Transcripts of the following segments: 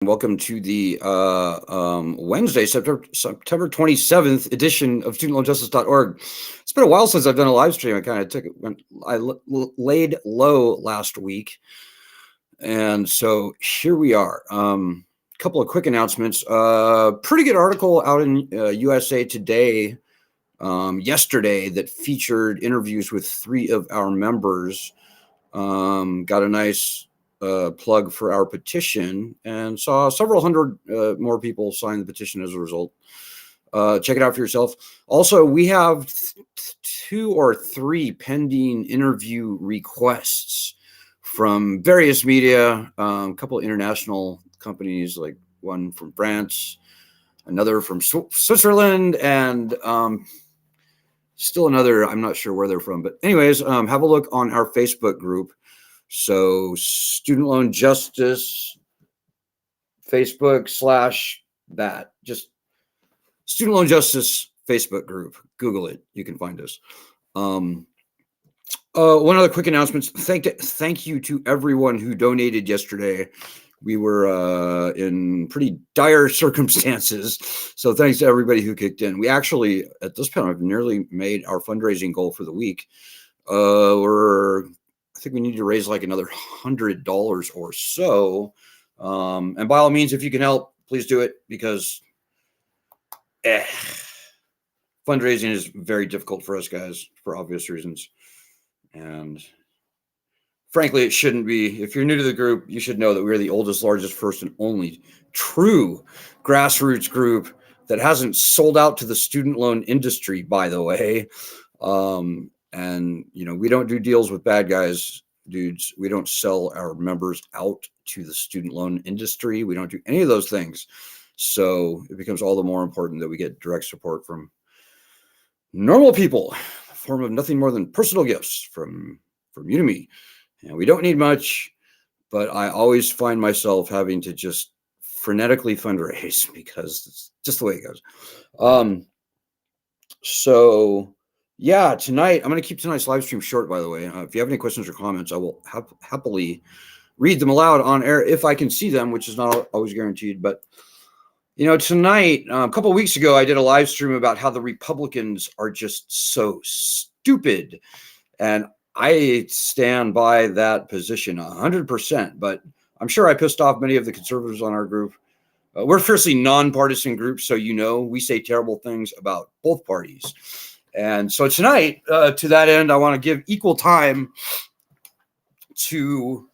Welcome to the Wednesday, September 27th edition of studentloanjustice.org. It's been a while since I've done a live stream. I kind of laid low last week. And so here we are. A couple of quick announcements. Pretty good article out in USA Today yesterday that featured interviews with 3 of our members. Got a nice plug for our petition and saw several hundred more people sign the petition as a result. Check it out for yourself. Also, we have 2 or 3 pending interview requests from various media, a couple of international companies, like one from France, another from Switzerland, and still another, I'm not sure where they're from. But anyways, have a look on our Facebook group. So Student Loan Justice, Facebook / that. Just Student Loan Justice Facebook group. Google it. You can find us. One other quick announcement. Thank you to everyone who donated yesterday. We were in pretty dire circumstances. So thanks to everybody who kicked in. We actually, at this point, have nearly made our fundraising goal for the week. I think we need to raise like another $100 or so. And by all means, if you can help, please do it, because fundraising is very difficult for us guys for obvious reasons. And frankly, it shouldn't be. If you're new to the group, you should know that we're the oldest, largest, first, and only true grassroots group that hasn't sold out to the student loan industry, by the way. And, we don't do deals with bad guys, dudes. We don't sell our members out to the student loan industry. We don't do any of those things. So it becomes all the more important that we get direct support from normal people, in the form of nothing more than personal gifts from you to me. And we don't need much, but I always find myself having to just frenetically fundraise because it's just the way it goes. So yeah, tonight, I'm going to keep tonight's live stream short, by the way. If you have any questions or comments, I will happily read them aloud on air if I can see them, which is not always guaranteed. But, tonight, a couple of weeks ago, I did a live stream about how the Republicans are just so stupid. And I stand by that position 100%. But I'm sure I pissed off many of the conservatives on our group. We're a fiercely nonpartisan group, so we say terrible things about both parties. And so tonight, to that end, I want to give equal time to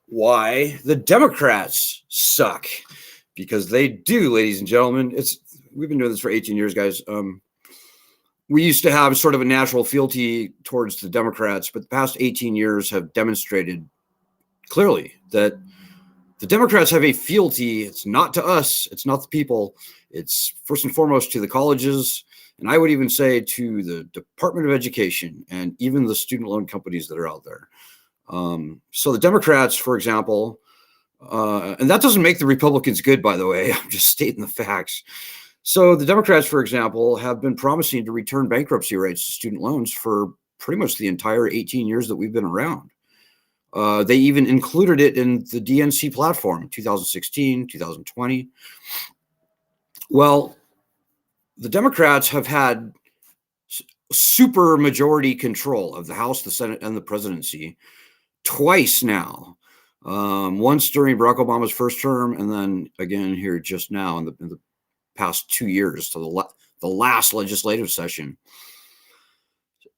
why the Democrats suck, because they do, ladies and gentlemen. We've been doing this for 18 years, guys. We used to have sort of a natural fealty towards the Democrats, but the past 18 years have demonstrated clearly that the Democrats have a fealty. It's not to us. It's not the people. It's first and foremost to the colleges. And I would even say to the Department of Education and even the student loan companies that are out there. So the Democrats, for example, and that doesn't make the Republicans good, by the way. I'm just stating the facts. So the Democrats, for example, have been promising to return bankruptcy rights to student loans for pretty much the entire 18 years that we've been around. They even included it in the DNC platform, 2016, 2020. Well, the Democrats have had super majority control of the House, the Senate, and the presidency twice now. Once during Barack Obama's first term, and then again here just now in the past 2 years, to the last legislative session.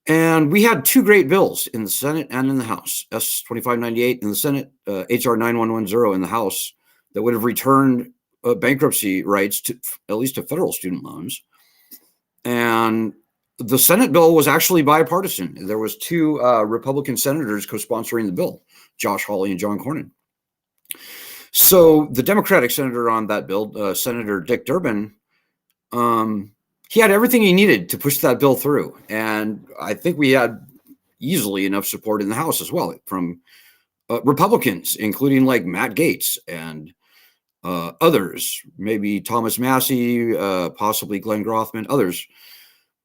And we had 2 great bills in the Senate and in the House, S-2598 in the Senate, HR 9110 in the House, that would have returned bankruptcy rights to at least to federal student loans. And the Senate bill was actually bipartisan. There was 2 Republican senators co-sponsoring the bill, Josh Hawley and John Cornyn. So the Democratic senator on that bill, Senator Dick Durbin, he had everything he needed to push that bill through. And I think we had easily enough support in the House as well from Republicans, including like Matt Gaetz and others, maybe Thomas Massey, possibly Glenn Grothman, others.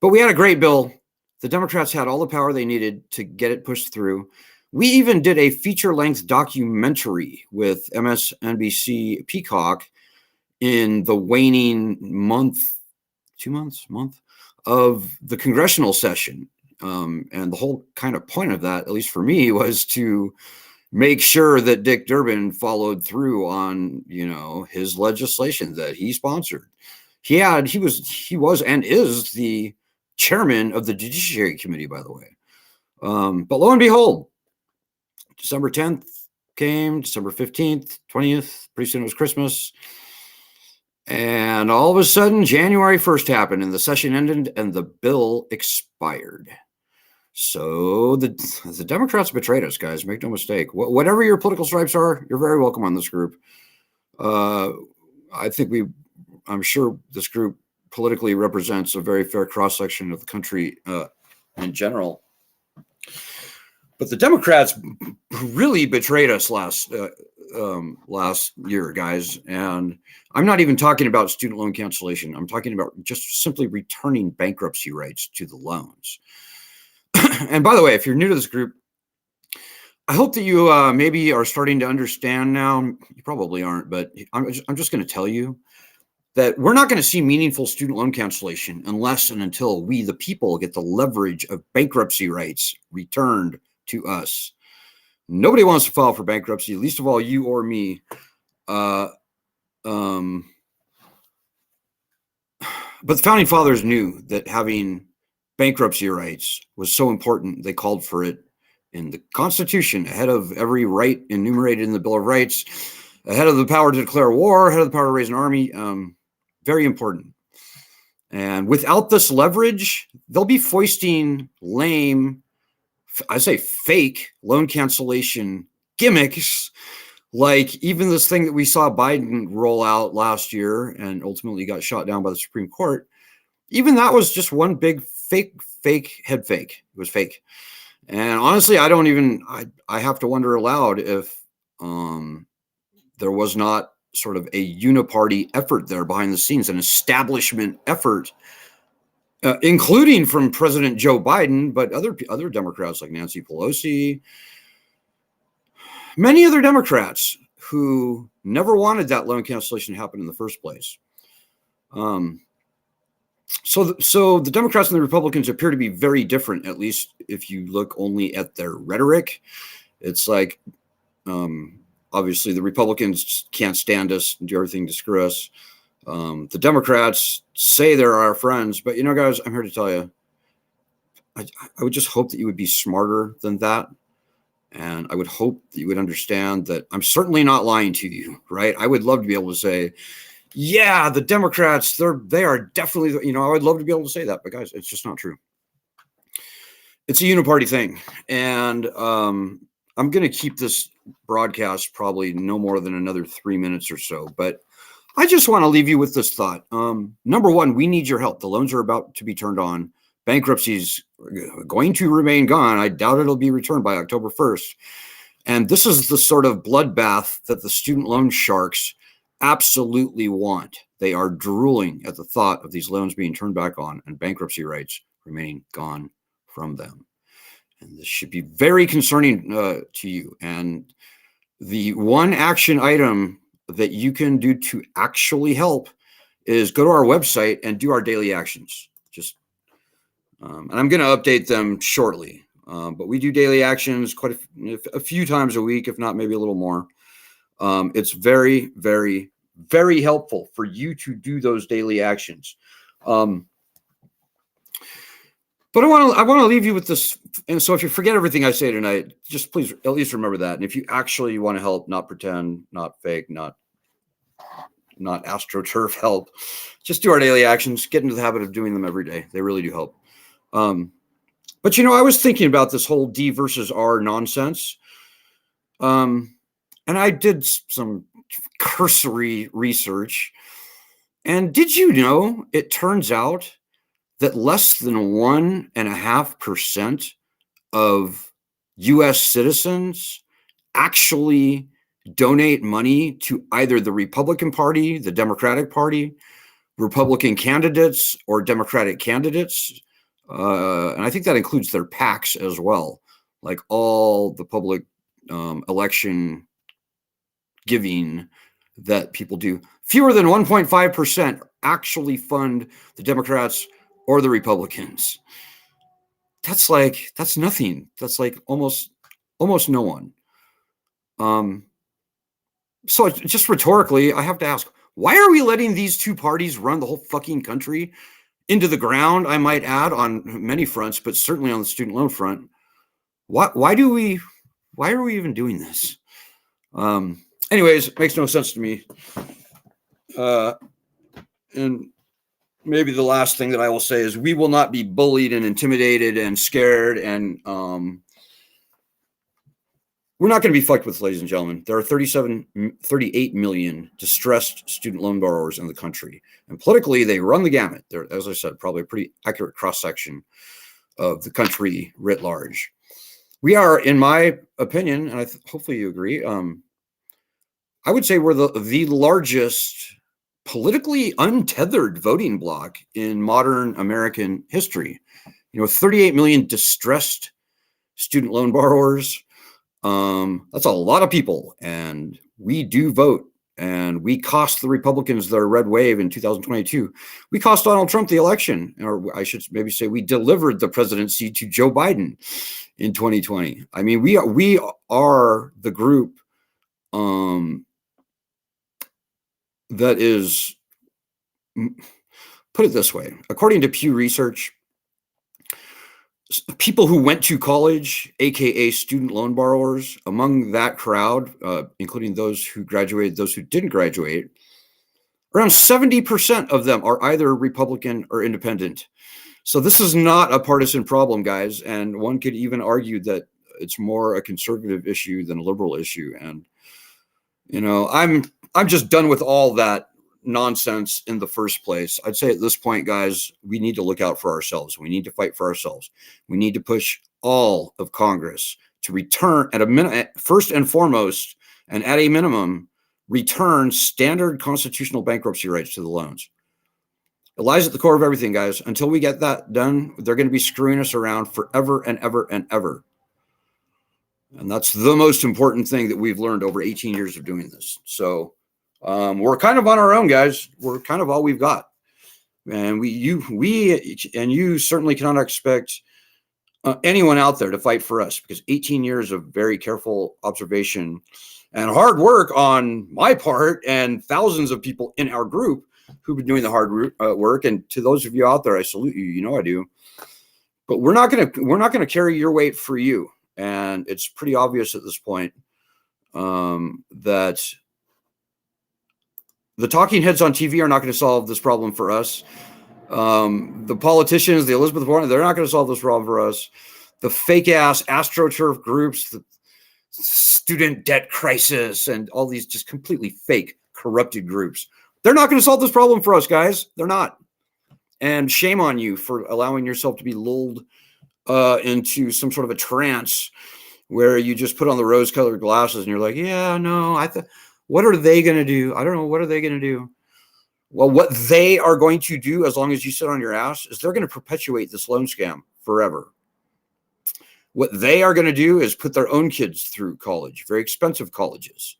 But we had a great bill. The Democrats had all the power they needed to get it pushed through. We even did a feature-length documentary with MSNBC Peacock in the waning month of the congressional session. And the whole kind of point of that, at least for me, was to make sure that Dick Durbin followed through on, his legislation that he sponsored. He was and is the chairman of the Judiciary Committee, by the way. But lo and behold, December 10th came, December 15th, 20th, pretty soon it was Christmas. And all of a sudden, January 1st happened and the session ended and the bill expired. So the Democrats betrayed us, guys. Make no mistake. Whatever your political stripes are, you're very welcome on this group. I'm sure this group politically represents a very fair cross-section of the country in general. But the Democrats really betrayed us last year, guys. And I'm not even talking about student loan cancellation. I'm talking about just simply returning bankruptcy rights to the loans. And by the way, if you're new to this group, I hope that you maybe are starting to understand now. You probably aren't, but I'm just going to tell you that we're not going to see meaningful student loan cancellation unless and until we, the people, get the leverage of bankruptcy rights returned to us. Nobody wants to file for bankruptcy, least of all you or me. But the founding fathers knew that having bankruptcy rights was so important. They called for it in the Constitution, ahead of every right enumerated in the Bill of Rights, ahead of the power to declare war, ahead of the power to raise an army. Very important. And without this leverage, they'll be foisting lame, I say fake loan cancellation gimmicks, like even this thing that we saw Biden roll out last year and ultimately got shot down by the Supreme Court. Even that was just one big fake head fake. It was fake. And honestly, I have to wonder aloud if there was not sort of a uniparty effort there behind the scenes, an establishment effort, including from President Joe Biden, but other Democrats like Nancy Pelosi, many other Democrats who never wanted that loan cancellation to happen in the first place. So the Democrats and the Republicans appear to be very different, at least if you look only at their rhetoric. It's like, obviously, the Republicans can't stand us and do everything to screw us. The Democrats say they're our friends, but guys, I'm here to tell you, I would just hope that you would be smarter than that. And I would hope that you would understand that I'm certainly not lying to you, right? I would love to be able to say, yeah, the Democrats, they are definitely, I would love to be able to say that, but guys, it's just not true. It's a uniparty thing. And I'm going to keep this broadcast probably no more than another 3 minutes or so, but I just want to leave you with this thought. Number one, we need your help. The loans are about to be turned on. Bankruptcy's going to remain gone. I doubt it'll be returned by October 1st. And this is the sort of bloodbath that the student loan sharks absolutely want. They are drooling at the thought of these loans being turned back on and bankruptcy rights remaining gone from them. And this should be very concerning to you. And the one action item that you can do to actually help is go to our website and do our daily actions. And I'm going to update them shortly. But we do daily actions quite a few times a week, if not maybe a little more. It's very, very, very helpful for you to do those daily actions. But I want to leave you with this. And so if you forget everything I say tonight, just please at least remember that. And if you actually want to help, not pretend, not fake, not AstroTurf help, just do our daily actions. Get into the habit of doing them every day. They really do help. But I was thinking about this whole D versus R nonsense. And I did some cursory research. And did you know it turns out that less than 1.5% of U.S. citizens actually donate money to either the Republican Party, the Democratic Party, Republican candidates, or Democratic candidates. And I think that includes their PACs as well. like all the public election giving that people do. Fewer than 1.5% actually fund the Democrats or the Republicans. That's nothing. That's like almost no one. So just rhetorically, I have to ask, why are we letting these two parties run the whole fucking country into the ground? I might add, on many fronts, but certainly on the student loan front. Why are we even doing this? Anyways, it makes no sense to me. And maybe the last thing that I will say is we will not be bullied and intimidated and scared, and we're not going to be fucked with, ladies and gentlemen. There are 38 million distressed student loan borrowers in the country. And politically, they run the gamut. They're, as I said, probably a pretty accurate cross-section of the country writ large. We are, in my opinion, and hopefully you agree, I would say we're the largest politically untethered voting bloc in modern American history. 38 million distressed student loan borrowers. That's a lot of people, and we do vote, and we cost the Republicans their red wave in 2022. We cost Donald Trump the election, or I should maybe say we delivered the presidency to Joe Biden in 2020. I mean, we are the group that is, put it this way, according to Pew Research, people who went to college, aka student loan borrowers, among that crowd, including those who graduated, those who didn't graduate, around 70% of them are either Republican or independent. So this is not a partisan problem, guys. And one could even argue that it's more a conservative issue than a liberal issue. And, I'm just done with all that nonsense in the first place. I'd say at this point, guys, we need to look out for ourselves. We need to fight for ourselves. We need to push all of Congress to return first and foremost, and at a minimum, return standard constitutional bankruptcy rights to the loans. It lies at the core of everything, guys. Until we get that done, they're going to be screwing us around forever and ever and ever. And that's the most important thing that we've learned over 18 years of doing this. So we're kind of on our own, guys. We're kind of all we've got. And you certainly cannot expect anyone out there to fight for us, because 18 years of very careful observation and hard work on my part and thousands of people in our group who've been doing the hard work. And to those of you out there, I salute you. You know I do. But we're not gonna carry your weight for you. And it's pretty obvious at this point that the talking heads on TV are not going to solve this problem for us. The politicians, the Elizabeth Warren, they're not going to solve this problem for us. The fake ass AstroTurf groups, the student debt crisis, and all these just completely fake, corrupted groups, they're not going to solve this problem for us, guys. They're not. And shame on you for allowing yourself to be lulled into some sort of a trance where you just put on the rose-colored glasses and you're like, yeah, no, what are they going to do? I don't know. What are they going to do? Well, what they are going to do, as long as you sit on your ass, is they're going to perpetuate this loan scam forever. What they are going to do is put their own kids through college, very expensive colleges,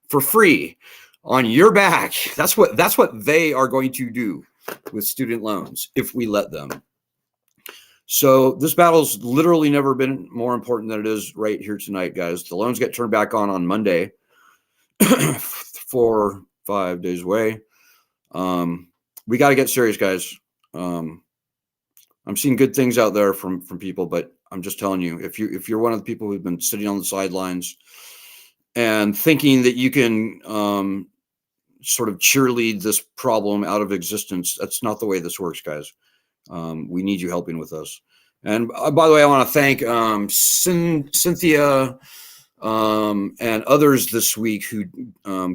for free on your back. That's what they are going to do with student loans if we let them. So this battle's literally never been more important than it is right here tonight, guys. The loans get turned back on Monday, 4-5 days away. We got to get serious, guys. I'm seeing good things out there from people, but I'm just telling you, if you're one of the people who've been sitting on the sidelines and thinking that you can sort of cheerlead this problem out of existence, that's not the way this works, guys. We need you helping with us. And by the way, I want to thank Cynthia and others this week who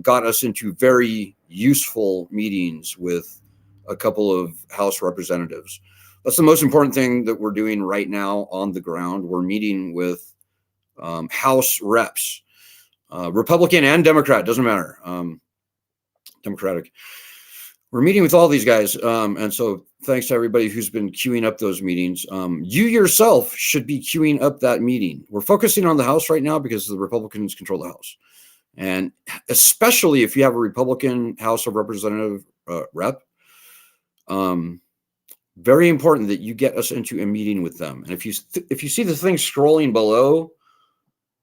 got us into very useful meetings with a couple of House representatives. That's the most important thing that we're doing right now on the ground. We're meeting with House reps, Republican and Democrat, doesn't matter, Democratic. We're meeting with all these guys. And so thanks to everybody who's been queuing up those meetings. You yourself should be queuing up that meeting. We're focusing on the House right now because the Republicans control the House. And especially if you have a Republican House of Representative rep, very important that you get us into a meeting with them. And if you see the thing scrolling below,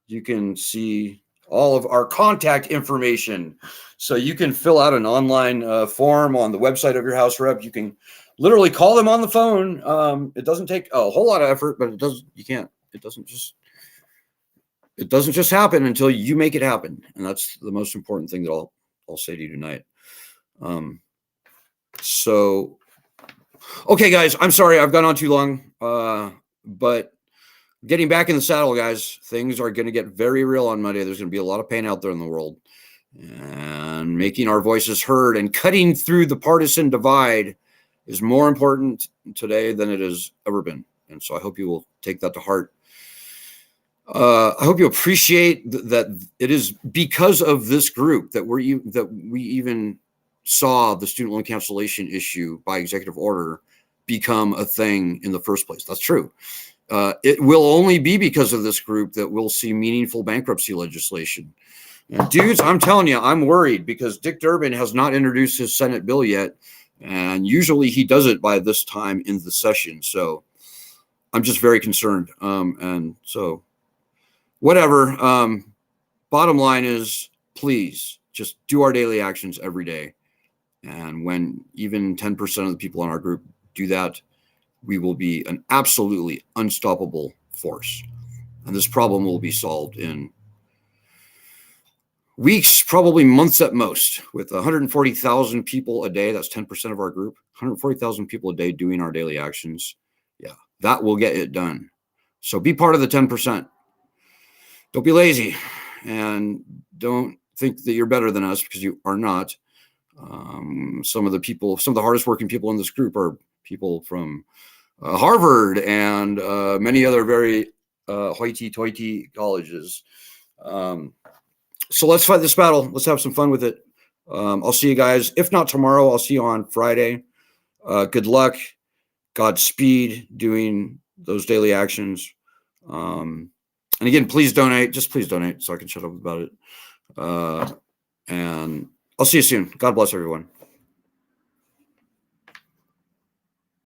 you can see all of our contact information. So you can fill out an online form on the website of your House rep. You can literally call them on the phone. It doesn't take a whole lot of effort, but it doesn't just happen until you make it happen. And that's the most important thing that I'll say to you tonight. So, okay, guys, I'm sorry I've gone on too long, but getting back in the saddle, guys, things are going to get very real on Monday. There's going to be a lot of pain out there in the world, and making our voices heard and cutting through the partisan divide is more important today than it has ever been. And so I hope you will take that to heart. I hope you appreciate that it is because of this group that we even saw the student loan cancellation issue by executive order become a thing in the first place. That's true. It will only be because of this group that we'll see meaningful bankruptcy legislation. And dudes, I'm telling you, I'm worried because Dick Durbin has not introduced his Senate bill yet. And usually he does it by this time in the session. So I'm just very concerned. And so whatever. Bottom line is, please just do our daily actions every day. And when even 10% of the people in our group do that, we will be an absolutely unstoppable force. And this problem will be solved in weeks, probably months at most, with 140,000 people a day. That's 10% of our group, 140,000 people a day doing our daily actions. Yeah, that will get it done. So be part of the 10%. Don't be lazy, and don't think that you're better than us, because you are not. Some of the hardest working people in this group are people from Harvard and many other very hoity-toity colleges. So let's fight this battle. Let's have some fun with it. I'll see you guys. If not tomorrow, I'll see you on Friday. Good luck. Godspeed doing those daily actions. And again, please donate. Just please donate so I can shut up about it. And I'll see you soon. God bless everyone.